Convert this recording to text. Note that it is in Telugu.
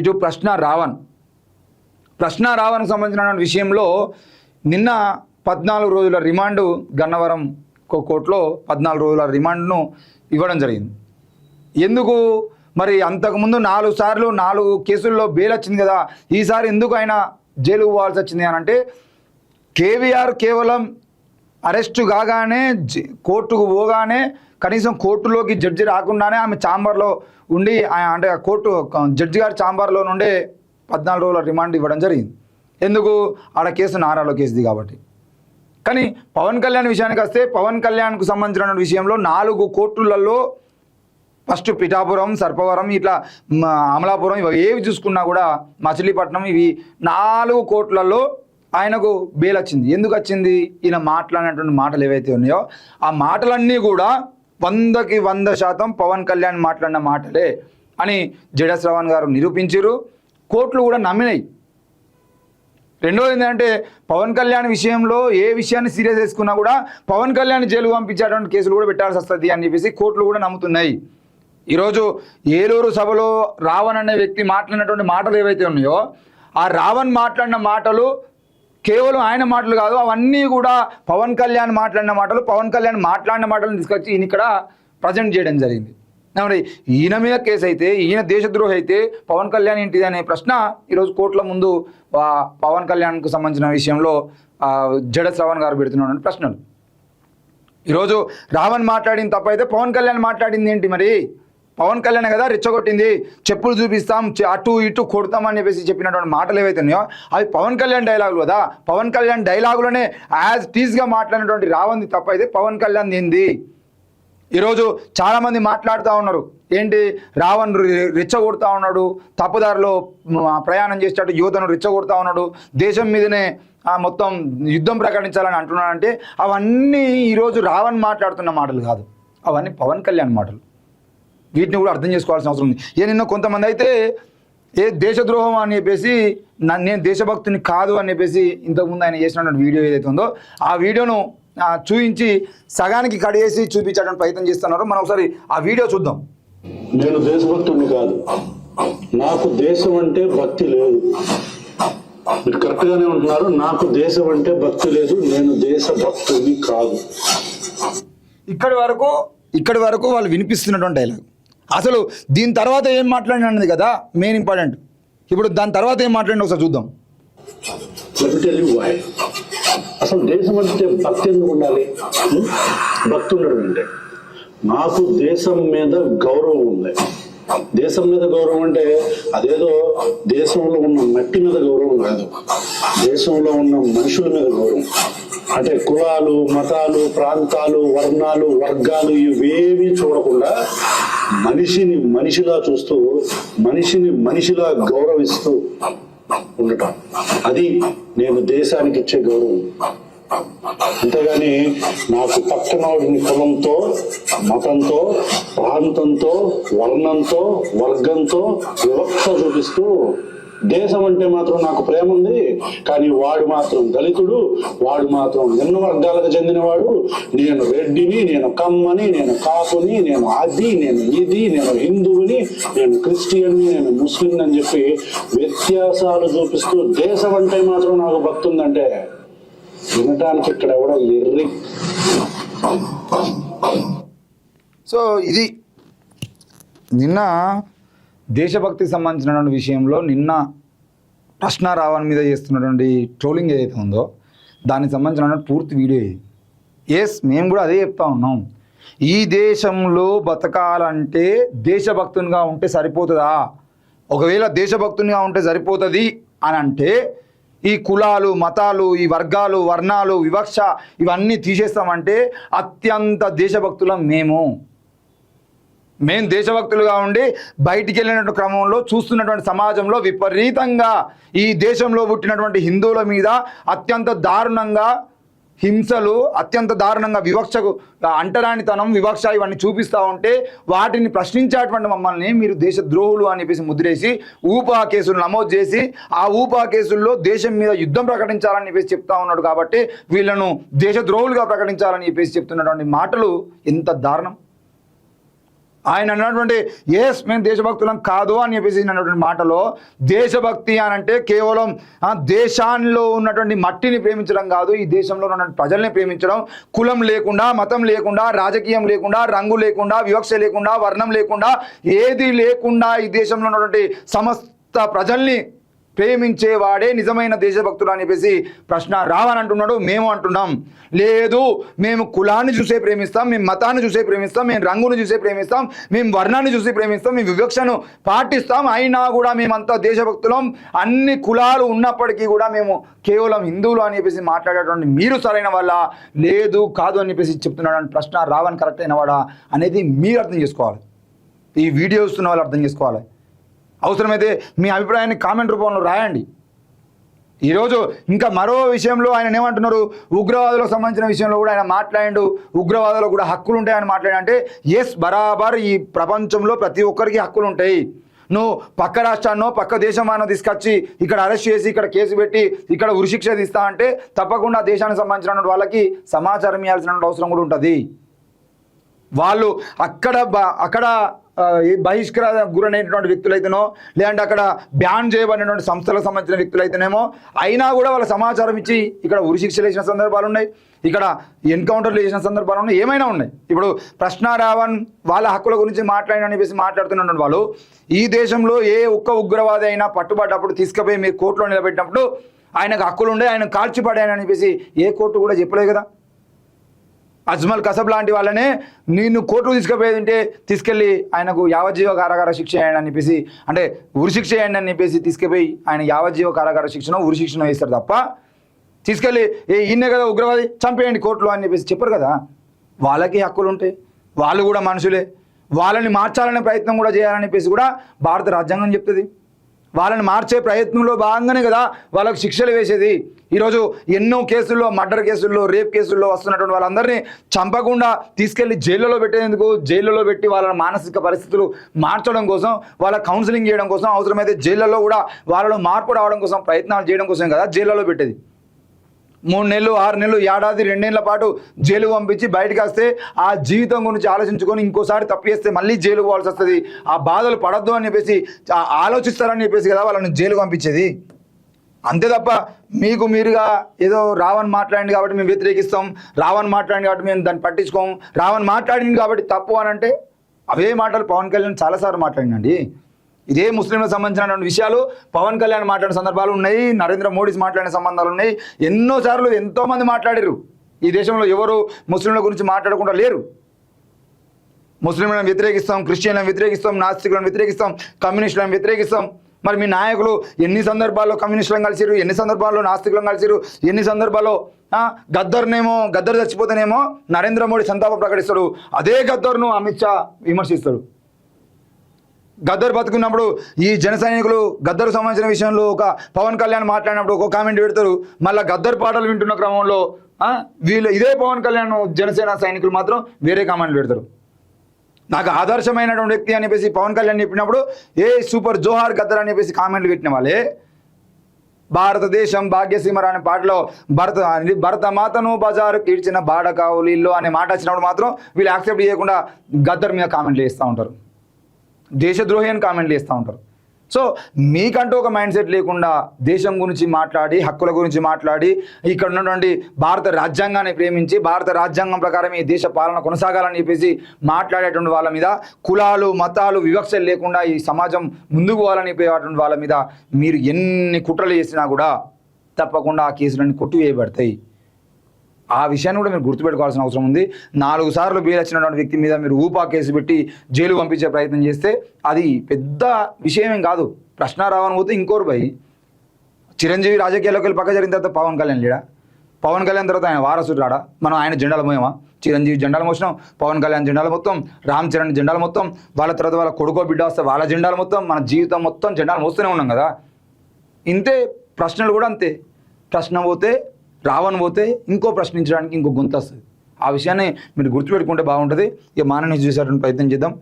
ఇటు ప్రశ్న రావణ్కు సంబంధించిన విషయంలో నిన్న 14 రోజుల రిమాండు గన్నవరం కోర్టులో 14 రోజుల రిమాండ్ను ఇవ్వడం జరిగింది. ఎందుకు మరి అంతకుముందు 4 సార్లు 4 కేసుల్లో బెయిల్ వచ్చింది కదా, ఈసారి ఎందుకు ఆయన జైలు పోవాల్సి వచ్చింది అని అంటే కేవీఆర్ కేవలం అరెస్టు కాగానే కోర్టుకు పోగానే కనీసం కోర్టులోకి జడ్జి రాకుండానే ఆమె ఛాంబర్లో ఉండి అంటే కోర్టు జడ్జి గారి ఛాంబర్లో నుండే 14 రోజుల రిమాండ్ ఇవ్వడం జరిగింది. ఎందుకు ఆడ కేసు నారాలో కేసుది కాబట్టి. కానీ పవన్ కళ్యాణ్ విషయానికి వస్తే పవన్ కళ్యాణ్కు సంబంధించిన విషయంలో 4 కోర్టులలో ఫస్ట్ పిఠాపురం, సర్పవరం, ఇట్లా అమలాపురం ఇవి ఏవి చూసుకున్నా కూడా మచిలీపట్నం ఇవి 4 కోర్టులలో ఆయనకు బెయిల్ వచ్చింది. ఎందుకు వచ్చింది? ఈయన మాట్లాడినటువంటి మాటలు ఏవైతే ఉన్నాయో ఆ మాటలన్నీ కూడా 100కి 100% పవన్ కళ్యాణ్ మాట్లాడిన మాటలే అని జడ శ్రవణ్ గారు నిరూపించారు. కోర్టులు కూడా నమ్మినాయి. రెండోది ఏంటంటే పవన్ కళ్యాణ్ విషయంలో ఏ విషయాన్ని సీరియస్ చేసుకున్నా కూడా పవన్ కళ్యాణ్ జైలు పంపించేటువంటి కేసులు కూడా పెట్టాల్సి వస్తుంది అని చెప్పేసి కోర్టులు కూడా నమ్ముతున్నాయి. ఈరోజు ఏలూరు సభలో రావణ్ అనే వ్యక్తి మాట్లాడినటువంటి మాటలు ఏవైతే ఉన్నాయో ఆ రావణ్ మాట్లాడిన మాటలు కేవలం ఆయన మాటలు కాదు, అవన్నీ కూడా పవన్ కళ్యాణ్ మాట్లాడిన మాటలు, పవన్ కళ్యాణ్ మాట్లాడిన మాటలను తీసుకొచ్చి ఈయన ఇక్కడ ప్రజెంట్ చేయడం జరిగింది. మరి ఈయన మీద కేసు అయితే, ఈయన దేశద్రోహి అయితే పవన్ కళ్యాణ్ ఏంటిది అనే ప్రశ్న ఈరోజు కోర్టుల ముందు పవన్ కళ్యాణ్కు సంబంధించిన విషయంలో జడ శ్రవణ్ గారు పెడుతున్నటువంటి ప్రశ్నలు. ఈరోజు రావణ్ మాట్లాడిన తప్పైతే పవన్ కళ్యాణ్ మాట్లాడింది ఏంటి? మరి పవన్ కళ్యాణ్ కదా రెచ్చగొట్టింది, చెప్పులు చూపిస్తాం, అటు ఇటు కొడతాం అని చెప్పేసి చెప్పినటువంటి మాటలు ఏవైతే ఉన్నాయో అవి పవన్ కళ్యాణ్ డైలాగులు కదా. పవన్ కళ్యాణ్ డైలాగులోనే యాజ్ టీజ్గా మాట్లాడినటువంటి రావణ్ది తప్పైతే పవన్ కళ్యాణ్ ఏంది? ఈరోజు చాలామంది మాట్లాడుతూ ఉన్నారు, ఏంటి రావణ్ రెచ్చగొడుతూ ఉన్నాడు, తప్పుదారిలో ప్రయాణం చేసేటట్టు యువతను రెచ్చగొడుతూ ఉన్నాడు, దేశం మీదనే మొత్తం యుద్ధం ప్రకటించాలని అంటున్నాడంటే అవన్నీ ఈరోజు రావణ్ మాట్లాడుతున్న మాటలు కాదు, అవన్నీ పవన్ కళ్యాణ్ మాటలు. వీటిని కూడా అర్థం చేసుకోవాల్సిన అవసరం ఉంది. నిన్న కొంతమంది అయితే దేశద్రోహం అని చెప్పేసి నేను దేశభక్తుని కాదు అని చెప్పేసి ఇంతకుముందు ఆయన చేసినటువంటి వీడియో ఏదైతే ఉందో ఆ వీడియోను చూపించి సగానికి కడిగేసి చూపించడానికి ప్రయత్నం చేస్తున్నారు. మనం ఒకసారి ఆ వీడియో చూద్దాం. నేను దేశభక్తుడిని కాదు, నాకు దేశం అంటే భక్తి లేదు. మీరు కరెక్ట్ గానే ఉంటున్నారు. నాకు దేశం అంటే భక్తి లేదు, నేను దేశభక్తుడిని కాదు. ఇక్కడి వరకు వాళ్ళు వినిపిస్తున్నటువంటి డైలాగ్. అసలు దీని తర్వాత ఏం మాట్లాడినది కదా మెయిన్ ఇంపార్టెంట్. ఇప్పుడు దాని తర్వాత ఏం మాట్లాడిన ఒకసారి చూద్దాం. అసలు దేశం అంటే భక్తి ఎందుకు ఉండాలి? భక్తి ఉండడం అంటే నాకు దేశం మీద గౌరవం ఉంది. దేశం మీద గౌరవం అంటే అదేదో దేశంలో ఉన్న మట్టి మీద గౌరవం కాదు, దేశంలో ఉన్న మనుషుల మీద గౌరవం. అంటే కులాలు, మతాలు, ప్రాంతాలు, వర్ణాలు, వర్గాలు ఇవేవి చూడకుండా మనిషిని మనిషిలా చూస్తూ మనిషిని మనిషిలా గౌరవిస్తూ ఉండటం, అది నేను దేశానికి ఇచ్చే గౌరవం. అంతేగాని నాకు పక్కనోడిని కులంతో, మతంతో, ప్రాంతంతో, వర్ణంతో, వర్గంతో వివక్ష చూపిస్తూ దేశం అంటే మాత్రం నాకు ప్రేమ ఉంది, కానీ వాడు మాత్రం దళితుడు, వాడు మాత్రం నిమ్న వర్గాలకు చెందినవాడు, నేను రెడ్డిని, నేను కమ్మని, నేను కాపుని, నేను అది, నేను ఇది, నేను హిందువుని, నేను క్రిస్టియన్ని, నేను ముస్లిం అని చెప్పి వ్యత్యాసాలు చూపిస్తూ దేశం అంటే మాత్రం నాకు భక్తి ఉందంటే వినటానికి ఇక్కడ ఎవడో ఎర్రి. సో ఇది నిన్న దేశభక్తికి సంబంధించినటువంటి విషయంలో నిన్న ప్రశ్న రావణ్ మీద చేస్తున్నటువంటి ట్రోలింగ్ ఏదైతే ఉందో దానికి సంబంధించినటువంటి పూర్తి వీడియో ఇది. మేము కూడా అదే చెప్తా ఉన్నాం. ఈ దేశంలో బతకాలంటే దేశభక్తునిగా ఉంటే సరిపోతుందా? ఒకవేళ దేశభక్తునిగా ఉంటే సరిపోతుంది అని అంటే ఈ కులాలు, మతాలు, ఈ వర్గాలు, వర్ణాలు, వివక్ష ఇవన్నీ తీసేస్తామంటే అత్యంత దేశభక్తులం మేము దేశభక్తులుగా ఉండి బయటికి వెళ్ళినటువంటి క్రమంలో చూస్తున్నటువంటి సమాజంలో విపరీతంగా ఈ దేశంలో పుట్టినటువంటి హిందువుల మీద అత్యంత దారుణంగా హింసలు, అత్యంత దారుణంగా వివక్షకు అంటరానితనం, వివక్ష ఇవన్నీ చూపిస్తూ ఉంటే వాటిని ప్రశ్నించేటువంటి మమ్మల్ని మీరు దేశద్రోహులు అని చెప్పేసి ముద్రేసి ఊపా కేసులు నమోదు చేసి ఆ ఊపా కేసుల్లో దేశం మీద యుద్ధం ప్రకటించాలని చెప్పేసి చెప్తా ఉన్నాడు. కాబట్టి వీళ్ళను దేశద్రోహులుగా ప్రకటించాలని చెప్పేసి చెప్తున్నటువంటి మాటలు ఎంత దారుణం. ఆయన అన్నటువంటి ఎస్ మేము దేశభక్తులం కాదు అని చెప్పేసి అన్నటువంటి మాటలో దేశభక్తి అని అంటే కేవలం దేశాల్లో ఉన్నటువంటి మట్టిని ప్రేమించడం కాదు, ఈ దేశంలో ఉన్నటువంటి ప్రజల్ని ప్రేమించడం, కులం లేకుండా, మతం లేకుండా, రాజకీయం లేకుండా, రంగు లేకుండా, వివక్ష లేకుండా, వర్ణం లేకుండా, ఏది లేకుండా ఈ దేశంలో ఉన్నటువంటి సమస్త ప్రజల్ని ప్రేమించేవాడే నిజమైన దేశభక్తుడు అని చెప్పేసి ప్రశ్న రావని అంటున్నాడు. మేము అంటున్నాం లేదు, మేము కులాన్ని చూసే ప్రేమిస్తాం, మేము మతాన్ని చూసే ప్రేమిస్తాం, మేము రంగును చూసే ప్రేమిస్తాం, మేము వర్ణాన్ని చూసి ప్రేమిస్తాం, మేము వివక్షను పాటిస్తాం, అయినా కూడా మేమంతా దేశభక్తులం, అన్ని కులాలు ఉన్నప్పటికీ కూడా మేము కేవలం హిందువులు అని చెప్పేసి మాట్లాడేటువంటి మీరు సరైన వాళ్ళ లేదు కాదు అని చెప్పేసి చెప్తున్నాడు. ప్రశ్న రావని కరెక్ట్ అయిన వాడా అనేది మీరు అర్థం చేసుకోవాలి, ఈ వీడియో చూస్తున్న వాళ్ళు అర్థం చేసుకోవాలి. అవసరమైతే మీ అభిప్రాయాన్ని కామెంట్ రూపంలో రాయండి. ఈరోజు ఇంకా మరో విషయంలో ఆయన ఏమంటున్నారు, ఉగ్రవాదులకు సంబంధించిన విషయంలో కూడా ఆయన మాట్లాడిండు. ఉగ్రవాదులకు కూడా హక్కులు ఉంటాయని మాట్లాడంటే ఎస్, బరాబర్ ఈ ప్రపంచంలో ప్రతి ఒక్కరికి హక్కులు ఉంటాయి. నువ్వు పక్క రాష్ట్రాన్నో పక్క దేశమానో తీసుకొచ్చి ఇక్కడ అరెస్ట్ చేసి ఇక్కడ కేసు పెట్టి ఇక్కడ ఉరిశిక్ష తీస్తా అంటే తప్పకుండా దేశానికి సంబంధించిన వాళ్ళకి సమాచారం ఇవ్వాల్సిన అవసరం కూడా ఉంటుంది. వాళ్ళు అక్కడ బహిష్కరణ గురైనటువంటి వ్యక్తులైతేనో లేదంటే అక్కడ బ్యాన్ చేయబడినటువంటి సంస్థలకు సంబంధించిన వ్యక్తులైతేనేమో అయినా కూడా వాళ్ళ సమాచారం ఇచ్చి ఇక్కడ ఉరిశిక్షలు వేసిన సందర్భాలు ఉన్నాయి, ఇక్కడ ఎన్కౌంటర్లు చేసిన సందర్భాలు ఉన్నాయి, ఏమైనా ఉన్నాయి. ఇప్పుడు ప్రశ్న రావణ్ వాళ్ళ హక్కుల గురించి మాట్లాడినని చెప్పేసి మాట్లాడుతున్నటువంటి వాళ్ళు ఈ దేశంలో ఏ ఒక్క ఉగ్రవాది అయినా పట్టుబడ్డప్పుడు తీసుకుపోయి మీరు కోర్టులో నిలబెట్టినప్పుడు ఆయనకు హక్కులు ఉండే, ఆయన కాల్చిపడాయని చెప్పేసి ఏ కోర్టు కూడా చెప్పలేదు కదా. అజ్మల్ కసబ్ లాంటి వాళ్ళనే నిన్ను కోర్టుకు తీసుకుపోయేదంటే తీసుకెళ్ళి ఆయనకు యావజ్జీవ కారాగార శిక్ష చేయండి అని చెప్పేసి, అంటే ఉరిశిక్ష చేయండి అని చెప్పేసి తీసుకుపోయి ఆయన యావజ్జీవ కారాగార శిక్షను ఉరిశిక్షను వేస్తారు తప్ప తీసుకెళ్ళి ఈయనే కదా ఉగ్రవాది చంపేయండి కోర్టులో అని చెప్పేసి చెప్పరు కదా. వాళ్ళకి హక్కులు ఉంటాయి, వాళ్ళు కూడా మనుషులే, వాళ్ళని మార్చాలనే ప్రయత్నం కూడా చేయాలని చెప్పేసి కూడా భారత రాజ్యాంగం చెప్తుంది. వాళ్ళని మార్చే ప్రయత్నంలో భాగంగానే కదా వాళ్ళకు శిక్షలు వేసేది. ఈరోజు ఎన్నో కేసుల్లో, మర్డర్ కేసుల్లో, రేప్ కేసుల్లో వస్తున్నటువంటి వాళ్ళందరినీ చంపకుండా తీసుకెళ్లి జైళ్ళలో పెట్టేందుకు, జైళ్ళలో పెట్టి వాళ్ళ మానసిక పరిస్థితులు మార్చడం కోసం, వాళ్ళ కౌన్సిలింగ్ చేయడం కోసం, అవసరమైతే జైళ్ళలో కూడా వాళ్ళలో మార్పు రావడం కోసం ప్రయత్నాలు చేయడం కోసం కదా జైళ్ళలో పెట్టేది. 3 నెలలు, 6 నెలలు, ఏడాది, 2 ఏళ్ల పాటు జైలుకు పంపించి బయటకు వస్తే ఆ జీవితం గురించి ఆలోచించుకొని ఇంకోసారి తప్పు చేస్తే మళ్ళీ జైలుకు పోవాల్సి వస్తుంది, ఆ బాధలు పడద్దు అని చెప్పేసి ఆలోచిస్తారని చెప్పేసి కదా వాళ్ళని జైలుకు పంపించేది. అంతే తప్ప మీకు మీరుగా ఏదో రావణ్ మాట్లాడింది కాబట్టి మేము వ్యతిరేకిస్తాం, రావణ్ మాట్లాడింది కాబట్టి మేము దాన్ని పట్టించుకోం, రావణ్ మాట్లాడింది కాబట్టి తప్పు అని అంటే అవే మాటలు పవన్ కళ్యాణ్ చాలాసార్లు మాట్లాడినండి. ఇదే ముస్లింలకు సంబంధించినటువంటి విషయాలు పవన్ కళ్యాణ్ మాట్లాడిన సందర్భాలు ఉన్నాయి, నరేంద్ర మోడీ మాట్లాడిన సంబంధాలు ఉన్నాయి. ఎన్నోసార్లు ఎంతోమంది మాట్లాడారు. ఈ దేశంలో ఎవరు ముస్లింల గురించి మాట్లాడకుండా లేరు. ముస్లింలను వ్యతిరేకిస్తాం, క్రిస్టియన్లను వ్యతిరేకిస్తాం, నాస్తికులను వ్యతిరేకిస్తాం, కమ్యూనిస్టులను వ్యతిరేకిస్తాం. మరి మీ నాయకులు ఎన్ని సందర్భాల్లో కమ్యూనిస్టులను కలిసిరు, ఎన్ని సందర్భాల్లో నాస్తికులను కలిసిరు, ఎన్ని సందర్భాల్లో గద్దర్ చచ్చిపోతేనేమో నరేంద్ర మోడీ సంతాపం ప్రకటిస్తాడు, అదే గద్దర్ను అమిత్ షా విమర్శిస్తాడు. గద్దర్ బతుకున్నప్పుడు ఈ జన సైనికులు గద్దరు సంబంధించిన విషయంలో ఒక పవన్ కళ్యాణ్ మాట్లాడినప్పుడు ఒక కామెంట్ పెడతారు, మళ్ళీ గద్దర్ పాటలు వింటున్న క్రమంలో వీళ్ళు ఇదే పవన్ కళ్యాణ్ జనసేన సైనికులు మాత్రం వేరే కామెంట్లు పెడతారు. నాకు ఆదర్శమైనటువంటి వ్యక్తి అని చెప్పేసి పవన్ కళ్యాణ్ చెప్పినప్పుడు సూపర్ జోహార్ గద్దర్ అని చెప్పేసి కామెంట్లు పెట్టిన వాళ్ళే భారతదేశం భాగ్యసీమర అనే పాటలో భరత మాతను బజారు కీడ్చిన బాడకావులీల్లో అనే మాట వచ్చినప్పుడు మాత్రం వీళ్ళు యాక్సెప్ట్ చేయకుండా గద్దర్ మీద కామెంట్లు చేస్తూ ఉంటారు, దేశద్రోహి అని కామెంట్లు చేస్తూ ఉంటారు. సో మీకంటూ ఒక మైండ్ సెట్ లేకుండా దేశం గురించి మాట్లాడి, హక్కుల గురించి మాట్లాడి, ఇక్కడ ఉన్నటువంటి భారత రాజ్యాంగాన్ని ప్రేమించి భారత రాజ్యాంగం ప్రకారం ఈ దేశ పాలన కొనసాగాలని చెప్పేసి మాట్లాడేటువంటి వాళ్ళ మీద, కులాలు మతాలు వివక్షలు లేకుండా ఈ సమాజం ముందుకు పోవాలని చెప్పేటువంటి వాళ్ళ మీద మీరు ఎన్ని కుట్రలు చేసినా కూడా తప్పకుండా ఆ కేసులన్నీ కొట్టివేయబడతాయి. ఆ విషయాన్ని కూడా మీరు గుర్తుపెట్టుకోవాల్సిన అవసరం ఉంది. 4 సార్లు బెయిల్ వచ్చినటువంటి వ్యక్తి మీద మీరు ఊపా కేసు పెట్టి జైలు పంపించే ప్రయత్నం చేస్తే అది పెద్ద విషయమేం కాదు. ప్రశ్న రావని పోతే ఇంకోరు పోయి చిరంజీవి రాజకీయాల్లోకి వెళ్ళి పక్క జరిగిన తర్వాత పవన్ కళ్యాణ్ లేడా, పవన్ కళ్యాణ్ తర్వాత ఆయన వారసుడు రాడా, మనం ఆయన జెండాలు మోయమా? చిరంజీవి జెండాలు మోసినాం, పవన్ కళ్యాణ్ జెండాలు మొత్తం, రామ్ చరణ్ జెండాలు మొత్తం, వాళ్ళ తర్వాత వాళ్ళ కొడుకో బిడ్డ వస్తే వాళ్ళ జెండాలు మొత్తం, మన జీవితం మొత్తం జెండాలు మోస్తూనే ఉన్నాం కదా. ఇంతే ప్రశ్నలు కూడా అంతే. ప్రశ్న పోతే రావణ్ పోతే ఇంకో ప్రశ్నించడానికి ఇంకో గొంతు వస్తుంది. ఆ విషయాన్ని మీరు గుర్తుపెట్టుకుంటే బాగుంటుంది. ఇక మానని చేసేటువంటి ప్రయత్నం చేద్దాం.